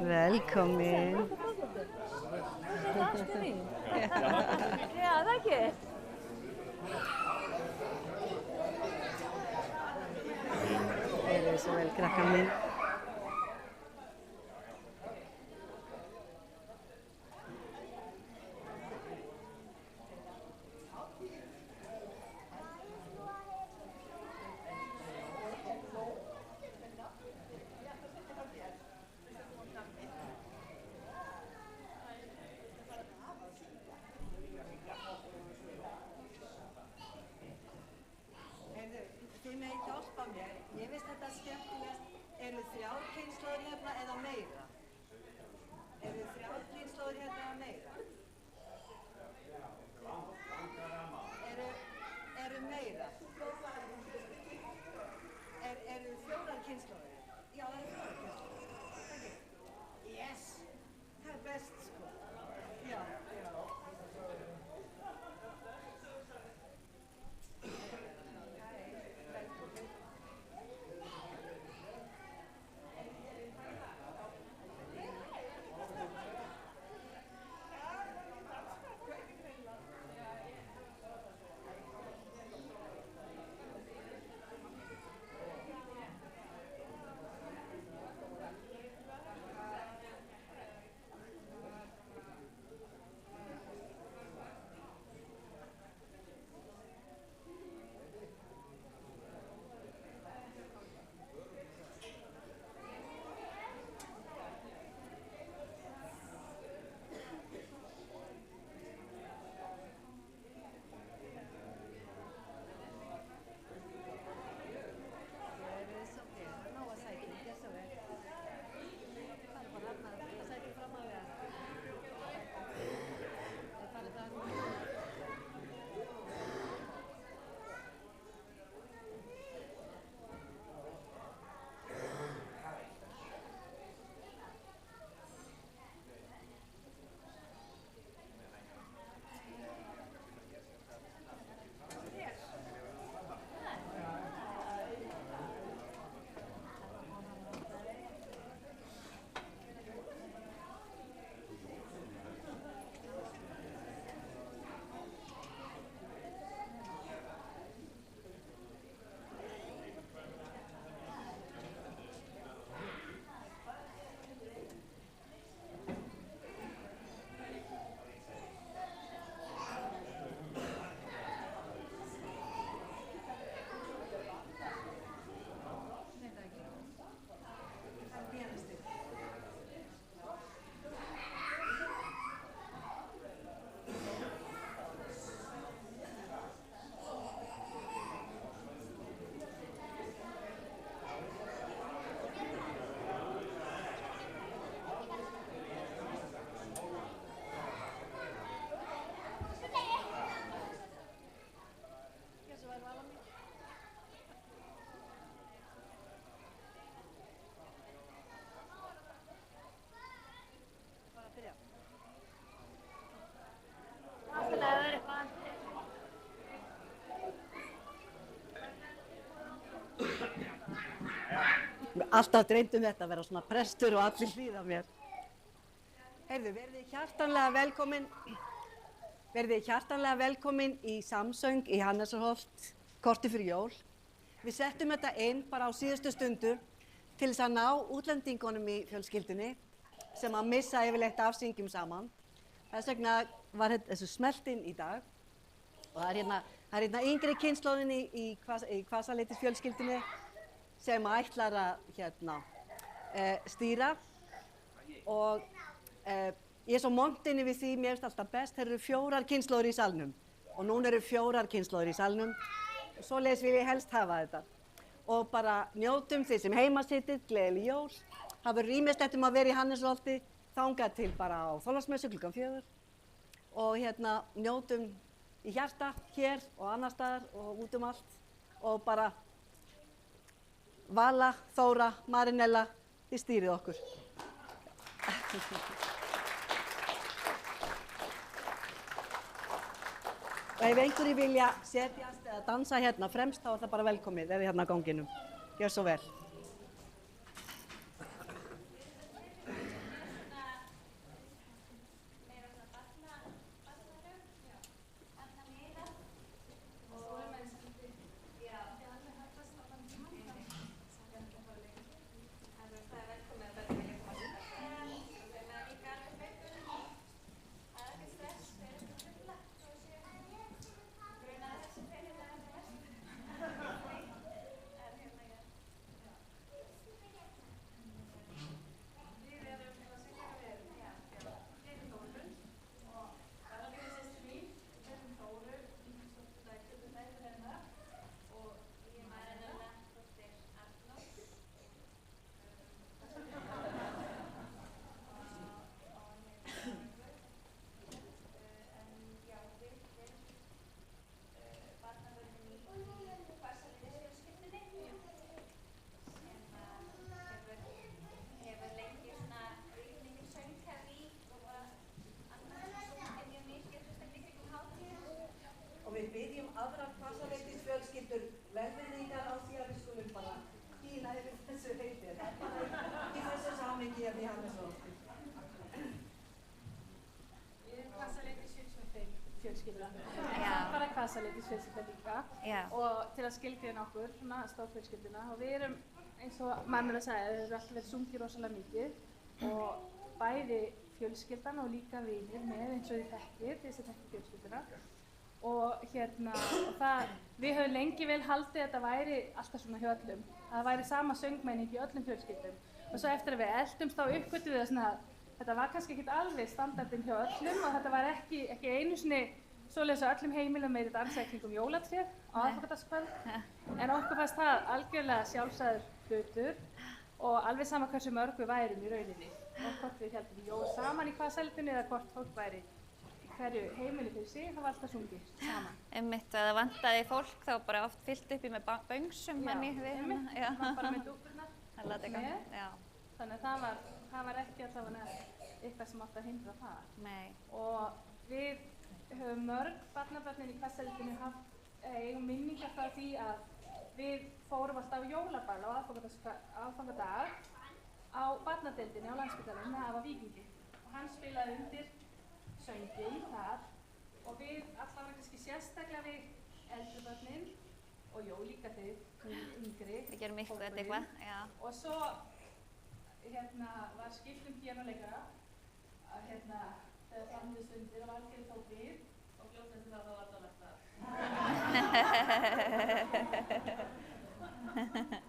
Velkomin. Takk mín. Já, það ekki. Gjörðu svo vel, krakka mín. Þið megið hjálpa mér. Ég finnst þetta skemmtilegast. Eru 3 kynslóðir hérna eða meira? Eru 3 kynslóðir hérna eða meira? Eru meira? Eru 4 kynslóðir? Já, það eru 4 kynslóðir. Yes! Það er best, sko. Já, já. Alltaf dreymt þetta að vera svona prestur og allir hlýða mér. Heyrðu, verðið hjartanlega velkomin í Samsöng í Hannesarholt, korti fyrir jól. Við settum þetta inn bara á síðustu stundu til þess að ná útlendingunum í fjölskyldunni sem að missa yfirleitt af syngjum saman. Þess vegna var þessu smellt inn í dag og það er hérna yngri kynslóðin í Hvassaleitis fjölskyldunni sem ætlar að stýra og ég er svo montinni við því, mér finnst alltaf best, þeir eru 4 kynslóðir í salnum og núna eru 4 kynslóðir í salnum og svoleiðis vil ég helst hafa þetta. Og bara njótum þið sem heima sittið, gleðileg jól, það verður ýmislegt að vera í Hannesarholti þangað til bara á Þorláksmessu klukkan 4 og njótum í hjarta hér og annar staðar og út allt og bara Vala, Þóra, Marinella, þið stýrið okkur. Og ef einhverjir vilja setjast eða dansa hérna fremst þá er það bara velkomið ef þið hérna á ganginum. Gjör svo vel. kasaletisfjölskylda líka Já. og til að skilgreina okkur, svona stórfjölskylduna og við erum eins og Manuela sagði, við erum alltaf verið sungið rosalega mikið og bæði fjölskyldan og líka vinir með eins og þið þekkir, þið sem þekkir fjölskylduna og við höfum lengi vel haldið að þetta væri alltaf svona hjá öllum, að það væri sama söngmenning í öllum fjölskyldum og svo eftir að við eldumst þá uppgötum við það svona að þetta var kannski ekkert alveg standardinn hjá öllum og þetta var ekki einu sinni svoleiðis á öllum heimilum með dansa í kringum jólatréð á aðfangadagskvöld en okkur fannst það algjörlega sjálfsagður hlutur og alveg sama hversu mörg við værum í rauninni og hvort við heldum jól saman í hvaðsældunni eða hvort fólk væri í hverju heimili fyrir sig, það var alltaf sungið saman. Einmitt, og ef það vantaði fólk þá bara oft fyllt upp í með böngsum manni við hana. Já, bara með dúkurnar með. Þannig að það var ekki allavega eitthvað sem átti að hindra það. Nei. Og við höfum mörg barnabörnin í hvaðsældunni eigum minningar frá því að við fórum alltaf á jólaball á aðfangadag á barnadeildinni á Landspítalanum með Afa Víkingi og hann spilaði undir sönginn þar og við allavega kannski sérstaklega við eldri börnin og jó líka þið yngri. Við gerum eitthvað, já. Og svo var skipt píanóleikara að þegar framliðu stundir og Valgerður tók við og fljótt eftir það var það lagt að.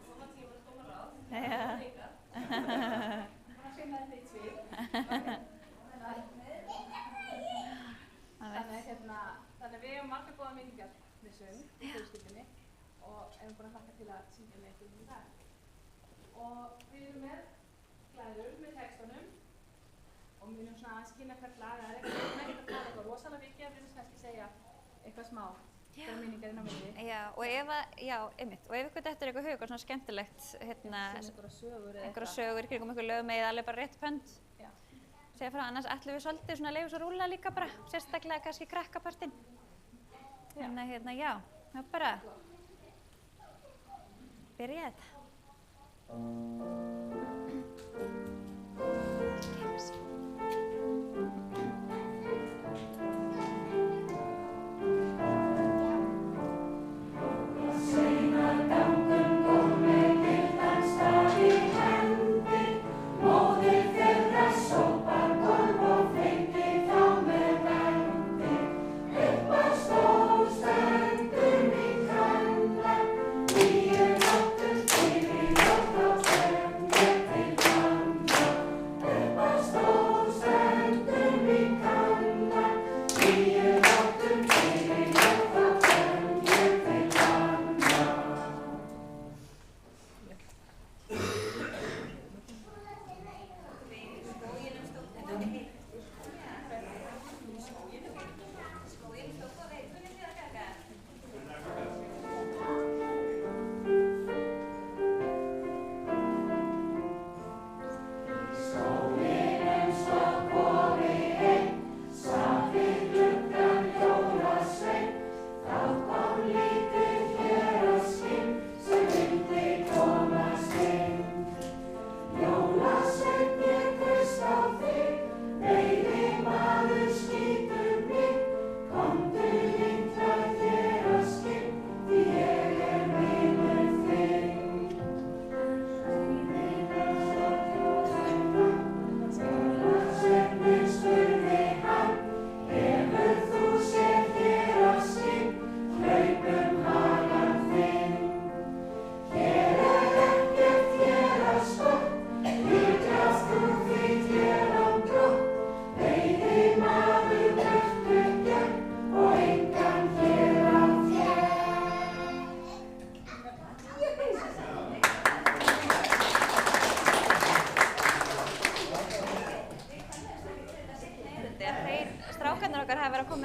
Svo var tíma að koma ráð, það var leikar. Það finnaði þeitt svið. Þannig við hefum margar góða minningar með söng í fjölskyldunni og erum búin að hlakka til að syngja með ykkur í dag. Og við erum með glæður með textunum og við munum svona aðeins kynna hvert lag. Það er ekkert að eitthvað rosalega vikið, við munum kannski segja eitthvað smá fyrir minningar inn á milli. Já, og ef ykkur dettur eitthvað hug og svona skemmtilegt, einhverja sögur kringum ykkur lög með alveg bara rétt pönd. Segja frá, annars ætlum við svolítið svona að leifa svo rúlla líka bara, sérstaklega kannski krakkapartinn. Þannig að já, bara byrja þetta.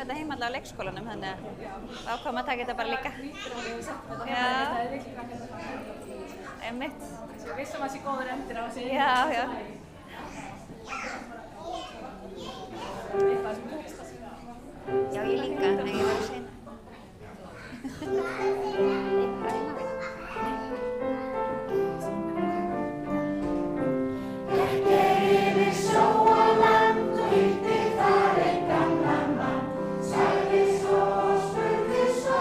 Þetta heimallega á leikskólanum, þannig að við ákváðum að taka þetta bara líka. Já, einmitt. Við vissum að það sé góður endir á þessu. Já. Já, ég líka, en ég var að segja. Sagði svo, spurði svo.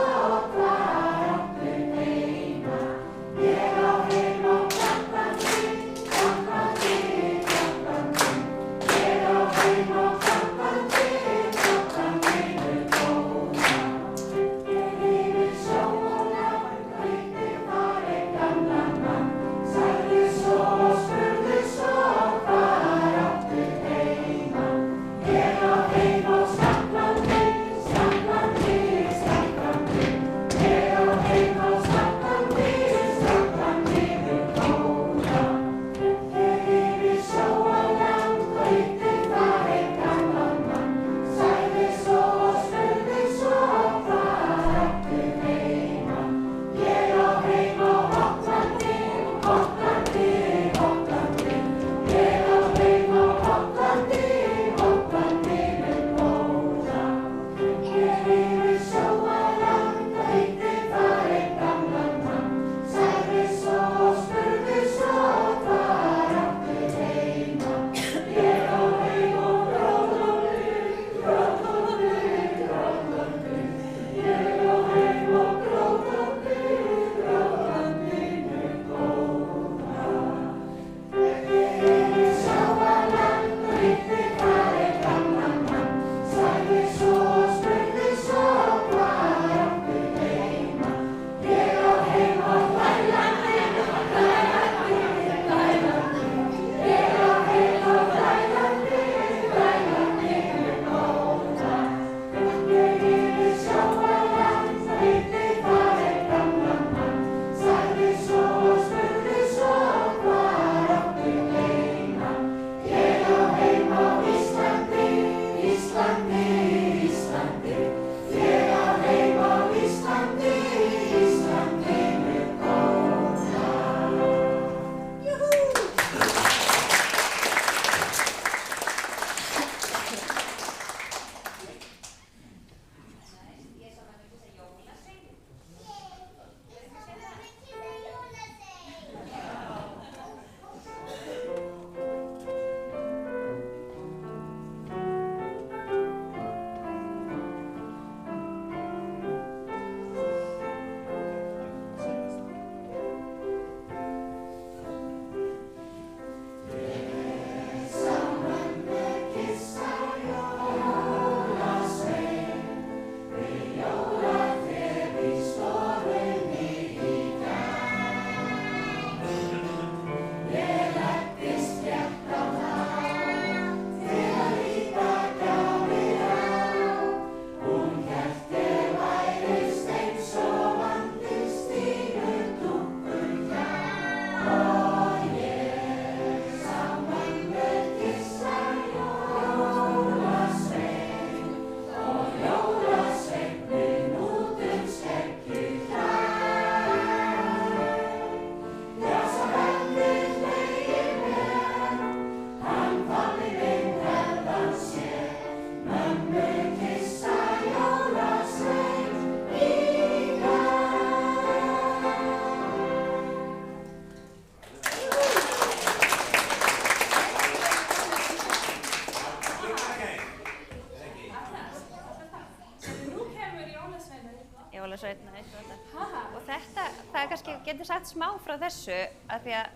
getum sagt smá frá þessu af því að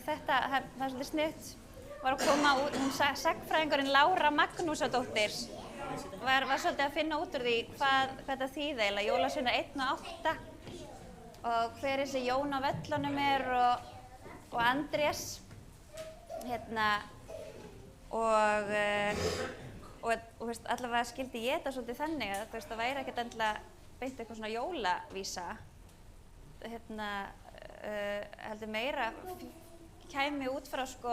þetta, það er svolítið sniðugt, var að koma út, sagnfræðingurinn Lára Magnúsadóttir var svolítið að finna út úr því hvað þetta þýðir eiginlega, jólasveinar 1 og 8 og hver þessi Jón á völlunum er og Andrés, og veist, allavega skildi ég þetta svolítið þannig að það væri ekkert endilega beint eitthvað svona jólavísa, heldur meira kæmi út frá sko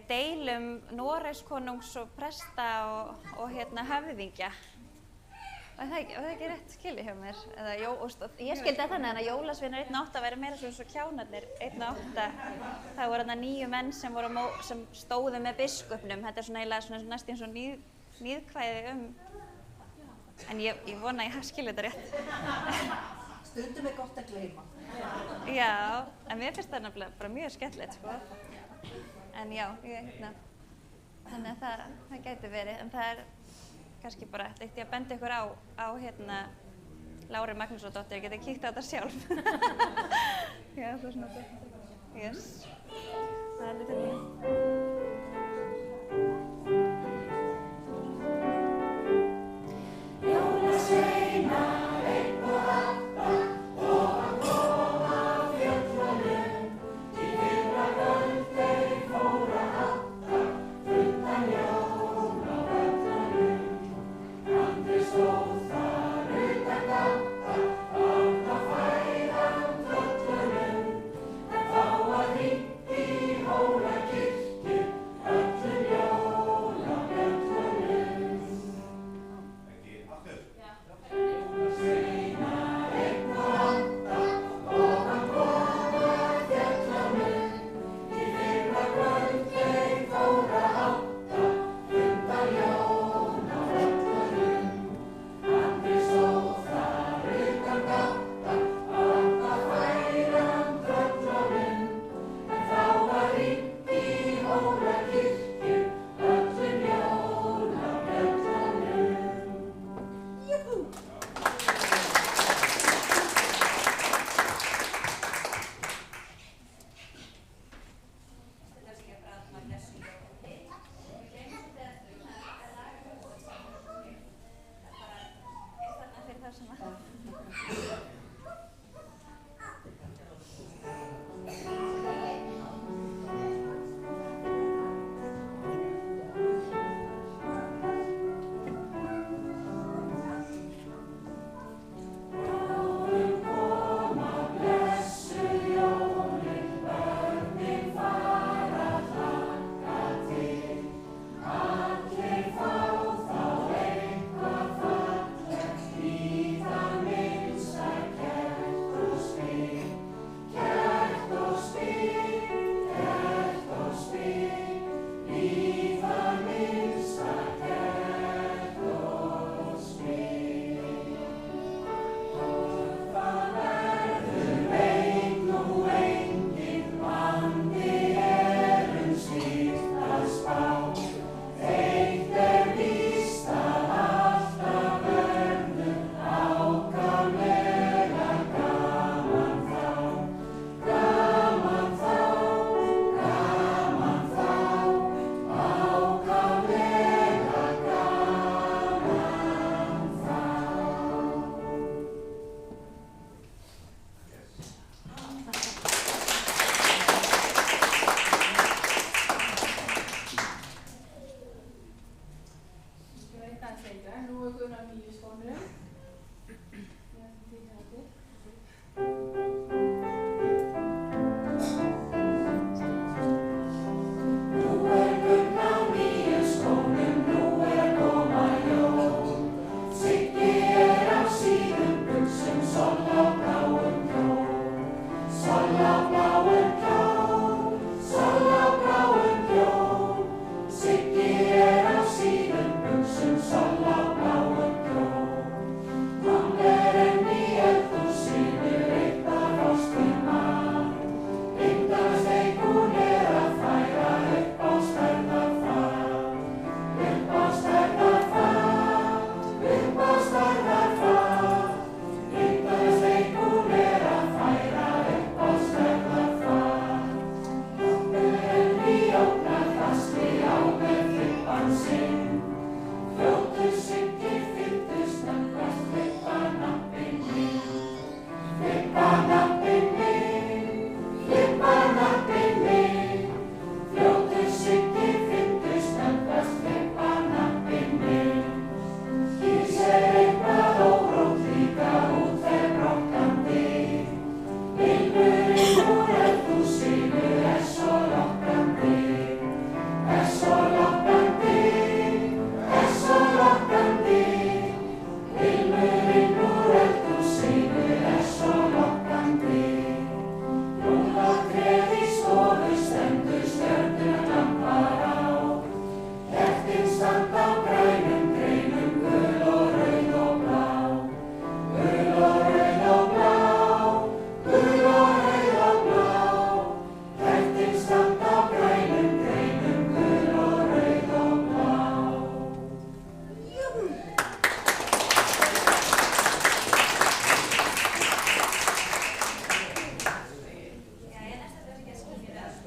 deilum Noregskonungs og presta og höfðingja. Var það ekki rétt skilið hjá mér? Ég skildi það þannig að jólasveinar 1 og 8 væri meira svona svo kjánarnir 1 og 8. Það voru þarna 9 menn sem stóðu með biskupnum. Þetta er svona eiginlega næstum svo níðkvæði en ég vona að ég hafi skilið þetta rétt. Stundum er gott að gleyma. Já, en mér finnst það nefnilega bara mjög skemmtilegt, sko. En já, þannig að það gæti verið, en það er kannski bara eitt ég að benda ykkur á Láru Magnúsadóttir, ég geti kíkt á þetta sjálf. Já, það er svona þetta. Yes. Það er lítið mjög. Hóla kirkju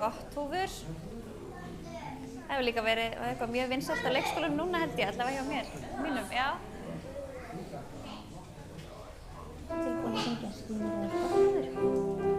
skotthúfur. Það hefur líka verið eitthvað mjög vinsælt á leikskólum núna held ég, allavega hjá mínum, já. Tilbúin að syngja skýmur eða skotthúfur.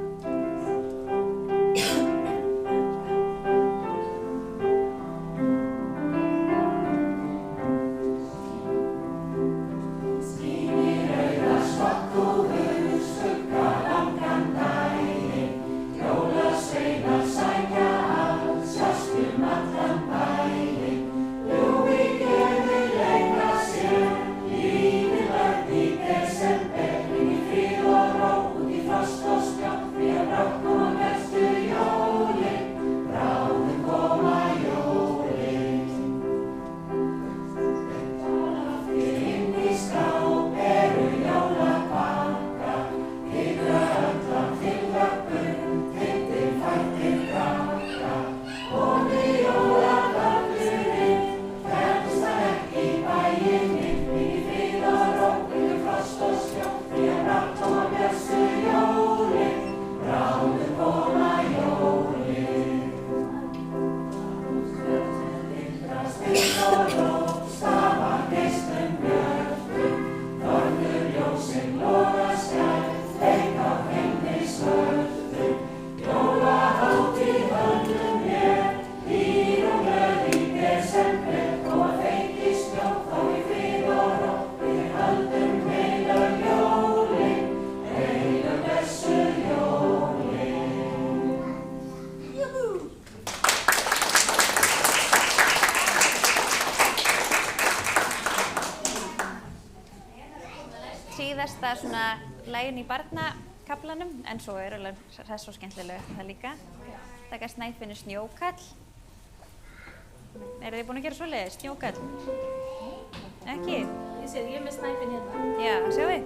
Síðasta svona lagin í barnakaflanum, en svo alveg hress og skemmtileg það líka. Taka Snæfinn Snjókall. Eru þið búin að gera svoleiðis? Snjókall? Ekki? Ég er með Snæfinn hérna. Já, sjáu þið?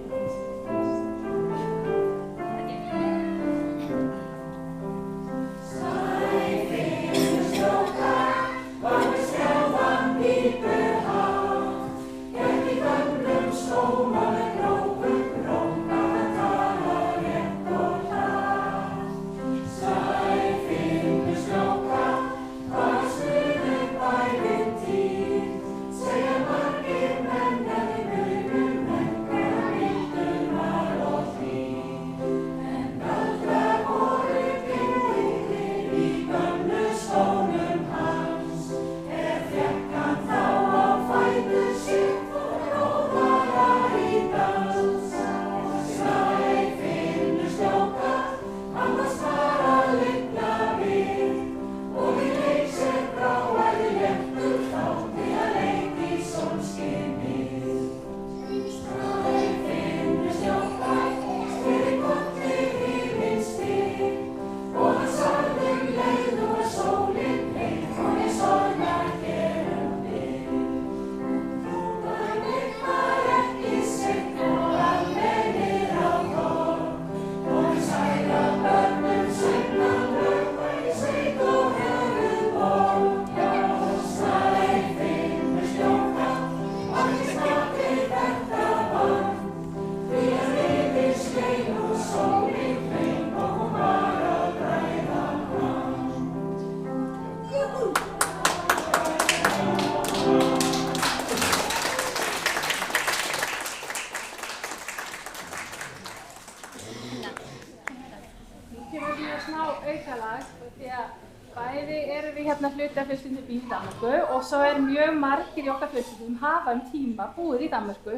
Hluti af fjölskyldunni býr í Danmörku og svo mjög margir í okkar fjölskyldum hafa tíma búið í Danmörku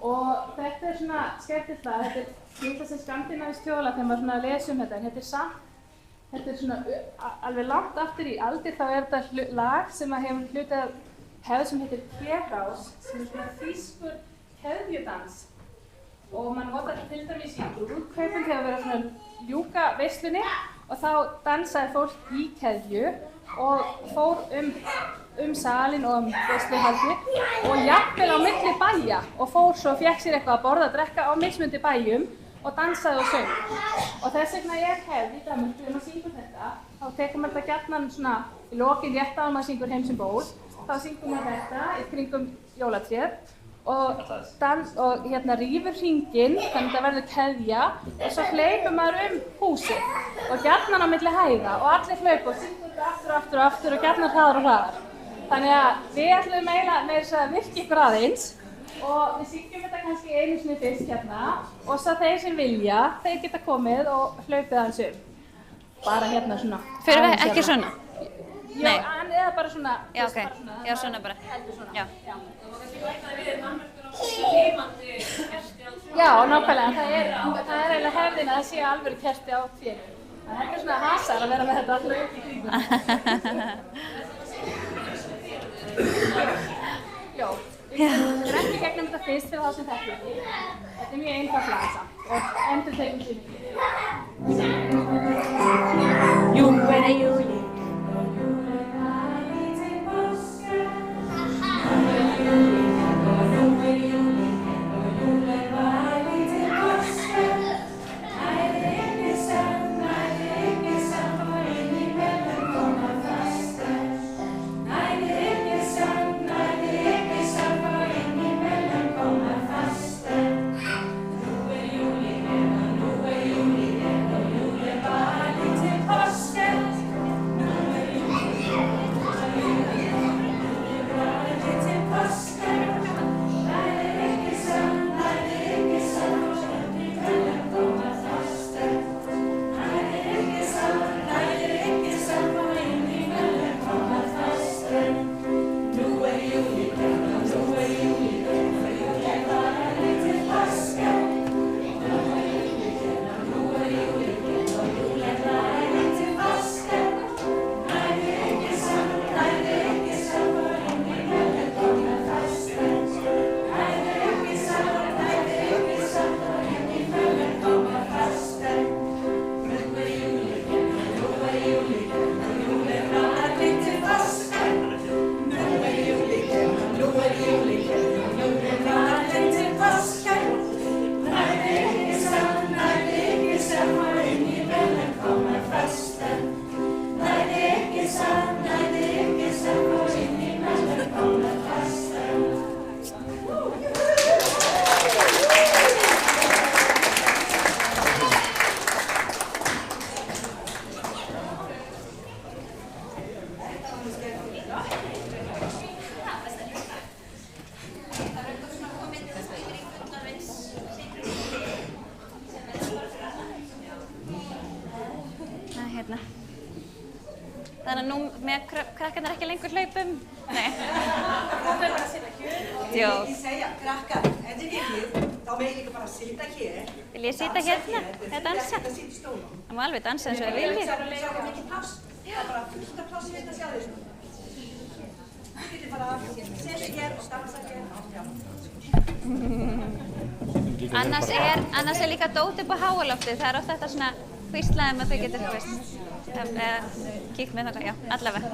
og þetta svona skemmtilegt það, þetta litla sem skandinavískt þjóðlag þegar maður svona les þetta en þetta svona alveg langt aftur í aldir þá þetta lag sem hefur hluti af hefð sem heitir Klefrás sem svona þýskur keðjudans og mann notar til dæmis í brúðkaupum þegar verið svona ljúka veislunni og þá dansaði fólk í keðju og fór salinn og veisluhaldið og jafnvel á milli bæja og fór svo fékk sér eitthvað að borða að drekka á mismunandi bæjum og dansaði og söng. Og þess vegna hefð í Danmörku þegar maður syngur þetta, þá tekur maður þetta gjarnan svona í lokin rétt áður maður syngur Heim sem ból, þá syngur maður þetta í kringum jólatréð og hérna rífur hringinn, þannig að það verður keðja og svo hleypur maður húsið og gjarnan á milli hæða og allir hlaupa og syngur aftur og gjarnan hraðar og hraðar. Þannig að við ætlum eiginlega með þess að virka ykkur aðeins og við syngjum þetta kannski einu sinni fyrst hérna og svo þeir sem vilja, þeir geta komið og hlaupið aðeins bara hérna svona. Fyrir við ekki svona? Já, eða bara svona. Já, ok. Já, svona bara. Heldur svona. Já. Já, nákvæmlega. Það er eiginlega hefðin að það sé alvöru kerti á trénu. Það er ekki svona hasar að vera með þetta alltaf upp í kringum. Já, við rennum gegnum þetta fyrst fyrir þá sem þetta ekki. Þetta er mjög einfaldlega samt og endur tegum tími. Júli. Þannig að nú með krakkarnir ekki lengur hlaupum. Nei. Það er bara að sitja hér. Djók. Ég segja, krakkar, ef þið viljið, þá megið líka bara að sitja hér. Vil ég sitja hérna? Eða dansa? Það sitja í stólum. Það má alveg dansa eins og þið viljið. Það er ekki mikið pláss. Það er bara fullt af pláss hérna að sjá þér. Þið getur bara að setja hér og dansa hér. Annars er líka dót upp á háaloftið. Það er oft þetta svona hvíslaðum að þau getur kíkt með það, já, allavega.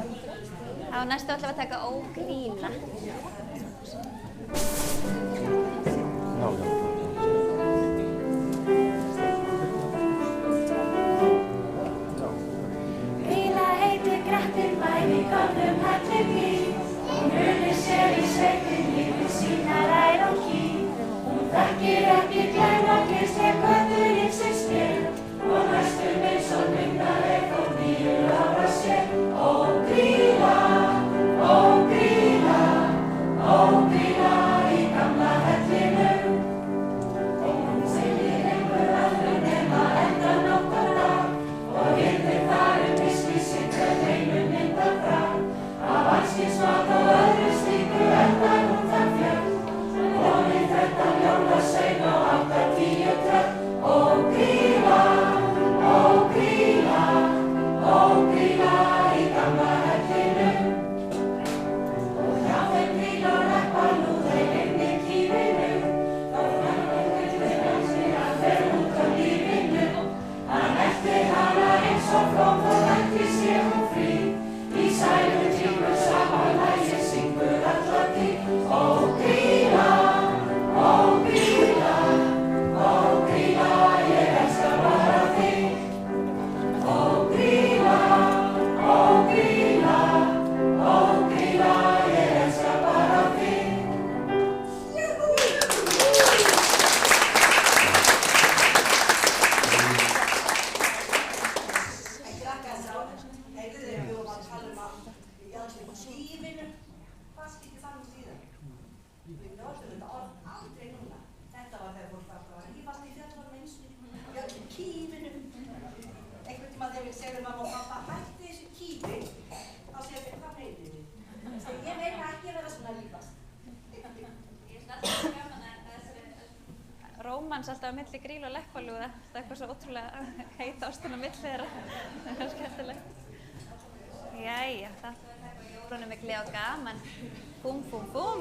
Á næstu ætlum við að taka ógríla. Grýla heitir grettir bæði góðum hellum í. Hún unir sér í sveitinni við sína rær og ký. Hún þekkir ekki glæðaglis þegar göður lífsins spil. Og næstum eins og myndaleg þó 9 ára sér. Ógríla, ógríla, ógríla í gamla hellinum. Og hún segir einhver alveg nema enda nótt og dag. Og hirðir þar viskí sitt með hreinu mynda frá. Af allskynsmat og öðru slíku endar hún þar fjöld. Komið 13 jólasvein og 8-10 tröll. Heyrðu þeir, við vorum að tala í allir kífinu. Hvað skilti það síðan? Við notum þetta orð aldrei núna. Þetta var þegar fólk var að rífast í fjöllunum eins og í allir kífinum. Einhvern tíma þegar við segjum mamma og pappa hætti þessu kífi, þá segir við, hvað meinið þið? Ég meina ekki að vera svona rífast. Ég finnst alltaf gaman að rómans alltaf á milli Grýlu og Leppalúða. Það er eitthvað svo ótrúlega heit ástin á milli þeirra. Það er skemmtilegt. Jæja, það var eitthvað jólunum með gleði og gaman. Búm, búm, búm.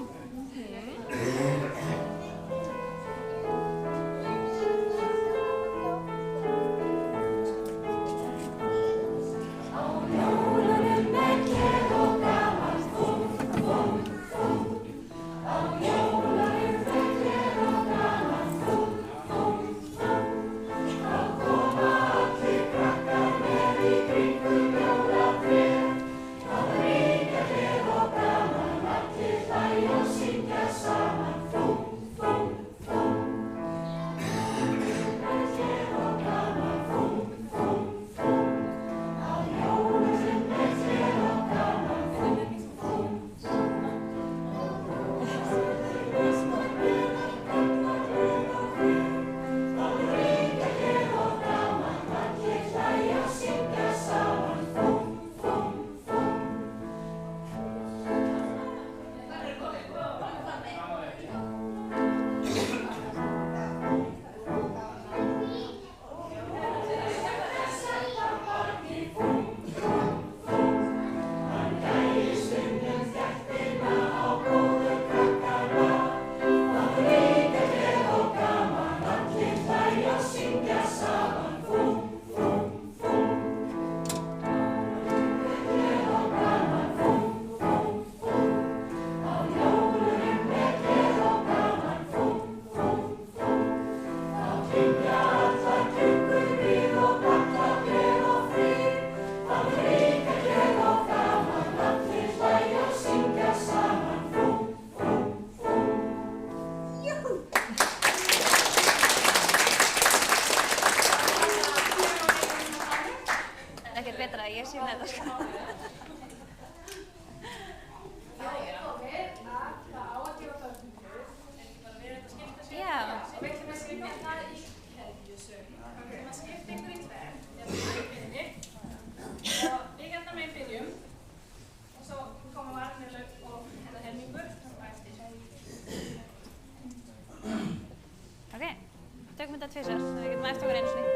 Tökum þetta tvisvar, þannig að við getum eftir okkur einu sinni.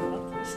Bónus,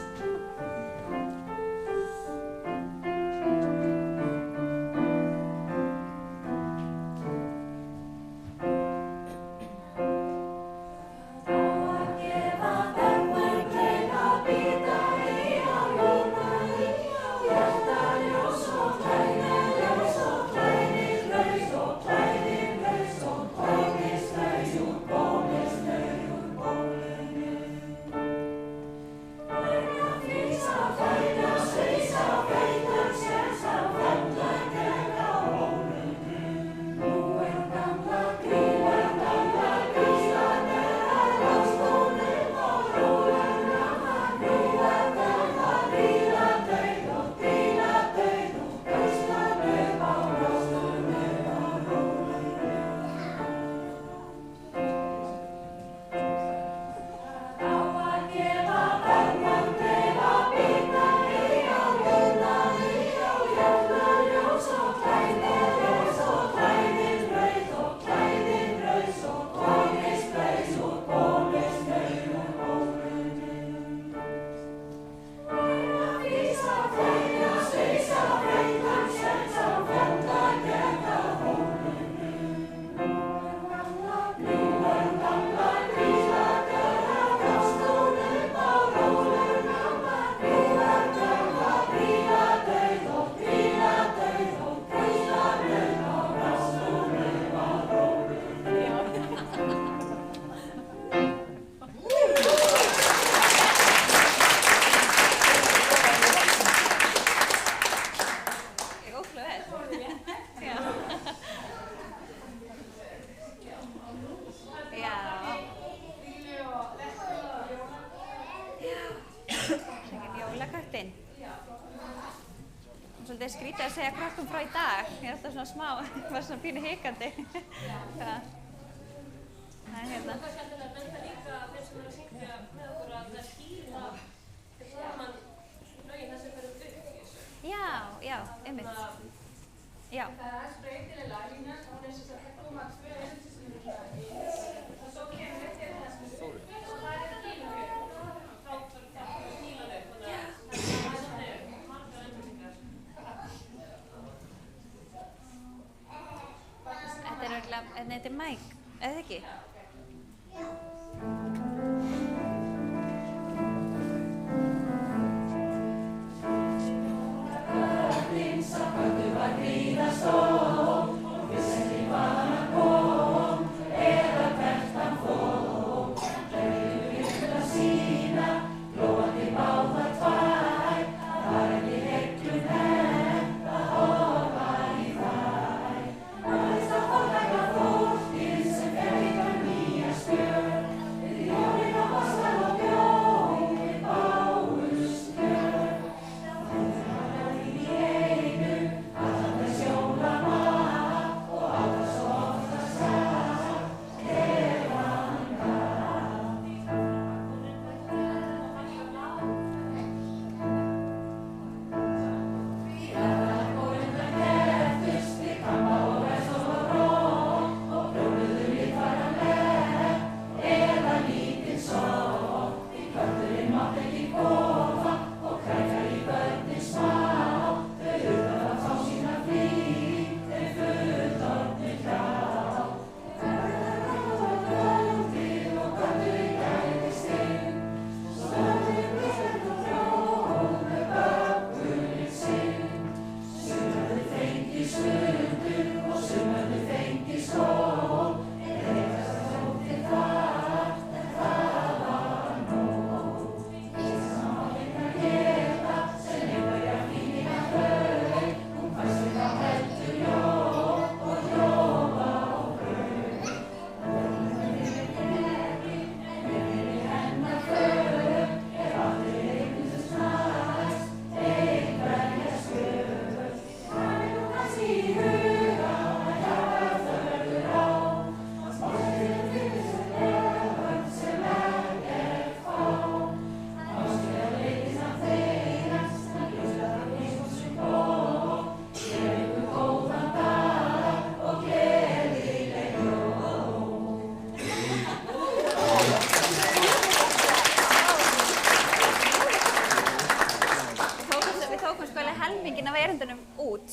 Svolítið skrítið að segja krökkum frá í dag. Ég er alltaf svona smá, var svona pínu hikandi. Það er hérna. Það er skemmtilegt, en það líka þeir sem eru að syngja með okkur að það skýra saman lögin þess að verðum upp í þessu. Já, einmitt. Já. Það er aðeins breytileg lína, hún er sem sagt að koma 2 sem eru og svo kemur eftir þessu og það er kílunum. Þá fyrir það að kíla þau, þannig að það er svona margar endursingar. Þetta er örgulega, þetta er Mike, eða ekki?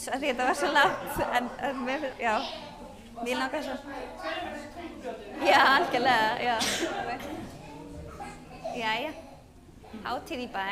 Af því þetta var svo lágt, en mér, já, mér langar svo. Já, algjörlega, já. Jæja, hátíð í bæ.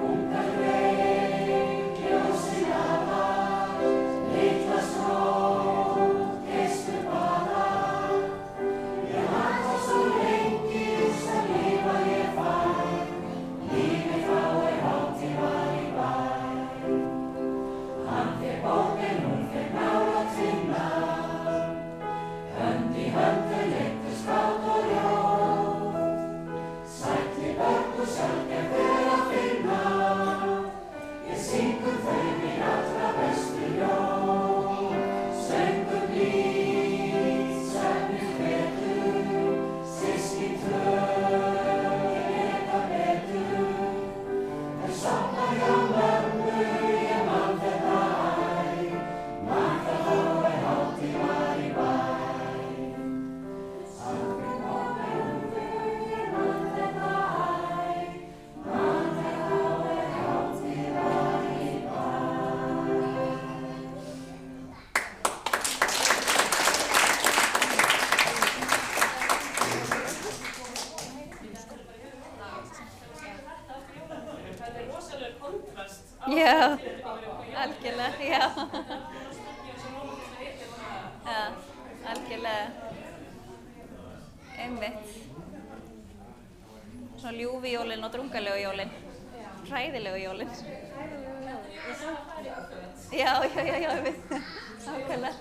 Unga Já, algjörlega, já. Já, algjörlega. Einmitt. Svona ljúfi jólin og drungalegu jólin. Hræðilegu jólin. Já, einmitt. Algjörlega.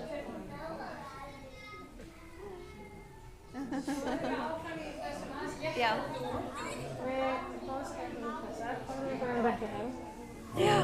Já. Við boðskapum þessar, komum við bara að rækja þeim. Já.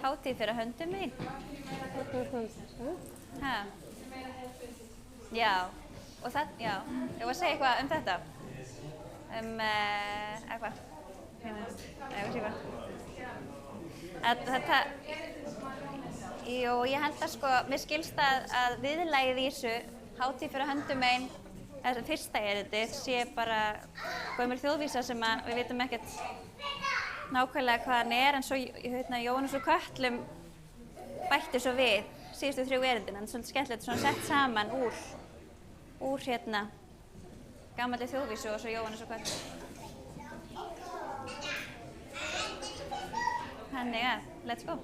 Hátíð fyrir höndum mín. Ha. Já, og það, já, ég var að segja eitthvað um þetta. Eitthvað. Þetta, jú, ég held að sko, mér skilst að viðlagið í þessu Hátíð fyrir höndum mín, þessi fyrsta erindið, sé bara gömul þjóðvísa sem að við vitum ekkert nákvæmlega hvað hann en svo Jóhannes úr Kötlum bætti svo við síðustu 3 erindin, en svolítið skemmtilegt svona sett saman úr gamalli þjóðvísu og svo Jóhannes úr Kötlum. Þannig að, let's go.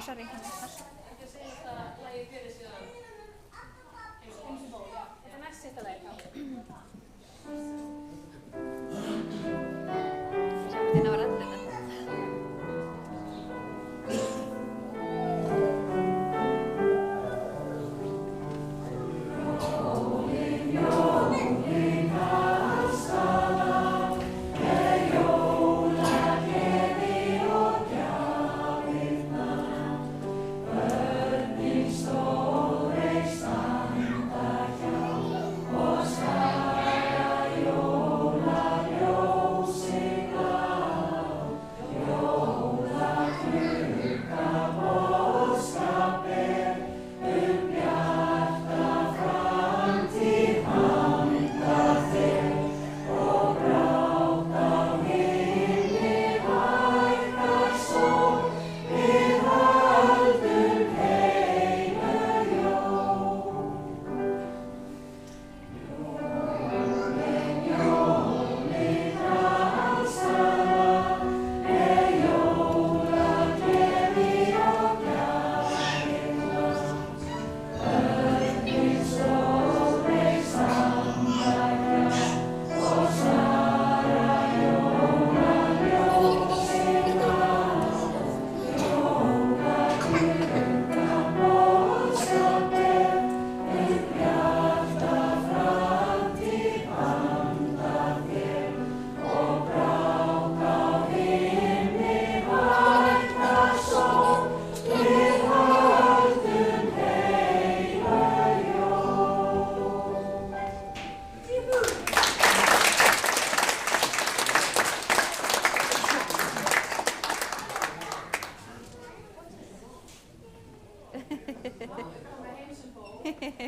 sorry. Ekki að segja þetta lagið fyrir síðan eins og ból, já. Þetta næst sitt að leið, já. Sjáum þín á rallina.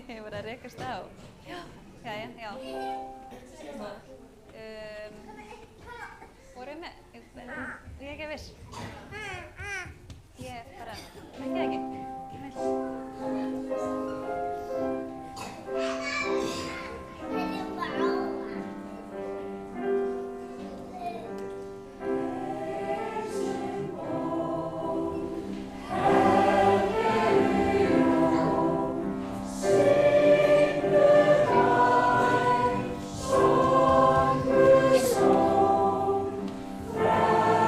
Ég var að rekast á. Jæja, já. Voruð með? Ég er ekki viss. Ég bara, ekki það ekki.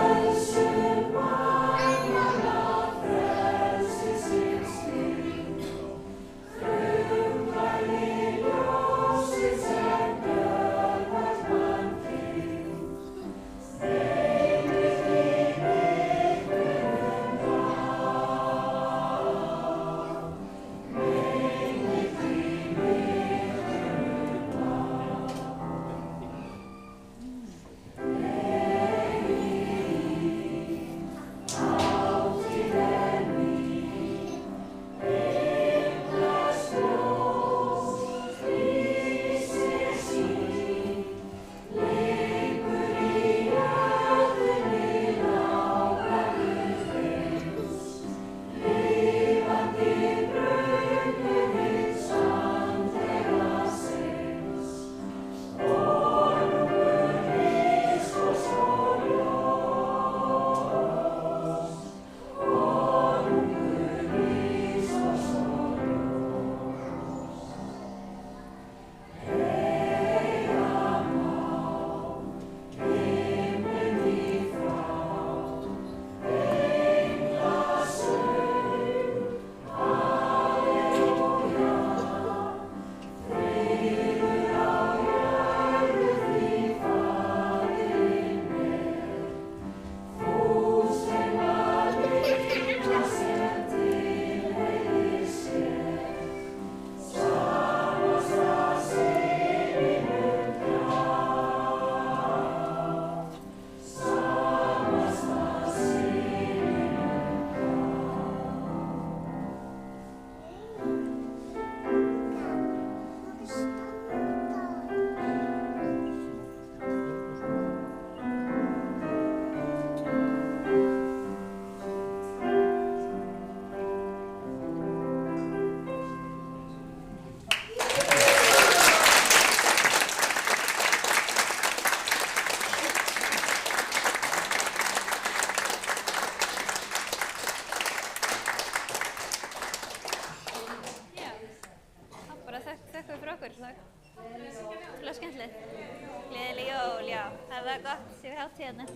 Frelsun var lag. Ótrúlega skemmtilegt. Gleðileg jól, já. Það var gott yfir hátíðarnar.